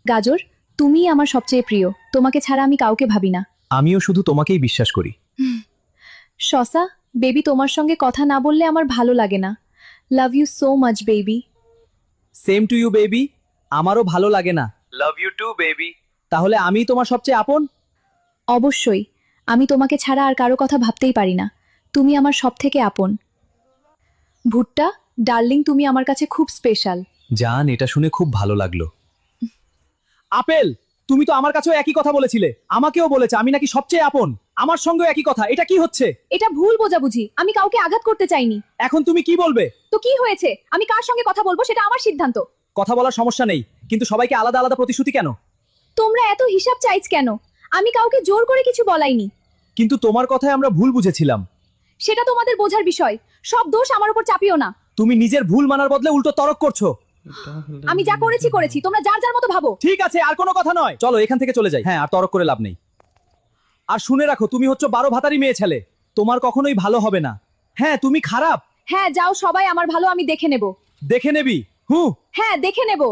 গাজর, তুমিই আমার সবচেয়ে প্রিয়, তোমাকে ছাড়া আমি কাউকে ভাবি না। আমিও শুধু তোমাকেই বিশ্বাস করি। শসা, বেবি তোমার সঙ্গে কথা না বললে আমার ভালো লাগে না। Love you so much baby. Same to you baby. আমারও ভালো লাগে না। Love you too baby. তাহলে আমি তোমার সবচেয়ে আপন? অবশ্যই, আমি তোমাকে ছাড়া আর কারো কথা ভাবতেই পারি না, তুমি আমার সব থেকে আপন। ভুট্টা, ডার্লিং, তুমি আমার কাছে খুব স্পেশাল। জান, এটা শুনে খুব ভালো লাগলো। আপেল, তুমি তো আমার কাছেও একই কথা বলেছিলে, আমাকেও বলেছে আমি নাকি সবচেয়ে আপন। আমার সঙ্গেও একই কথা, এটা কি হচ্ছে? এটা ভুল বোঝাবুঝি, আমি কাউকে আঘাত করতে চাইনি। এখন তুমি কি বলবে? তো কি হয়েছে, আমি কার সঙ্গে কথা বলবো সেটা আমার সিদ্ধান্ত। কথা বলার সমস্যা নেই, কিন্তু সবাইকে আলাদা আলাদা প্রতিশ্রুতি কেন? তোমরা এত হিসাব চাইছ কেন? আমি কাউকে জোর করে কিছু বলাইনি। কিন্তু তোমার কথায় আমরা ভুল বুঝেছিলাম। সেটা তোমাদের বোঝার বিষয়, সব দোষ আমার উপর চাপিও না। তুমি নিজের ভুল মানার বদলে উল্টো তরক করছো। আমি যা করেছি করেছি, তোমরা যার যার মতো ভাবো। ঠিক আছে, আর কোনো কথা নয়, চলো এখান থেকে চলে যাই। হ্যাঁ, আর তরক করে লাভ নেই। আর শুনে রাখো, তুমি হচ্ছে 12 ভাতারি মেয়ে ছেলে, তোমার কখনোই ভালো হবে না। হ্যাঁ, তুমি খারাপ। হ্যাঁ যাও, সবাই আমার ভালো আমি দেখে নেব। দেখে নেবি? হু। হ্যাঁ দেখে নেব।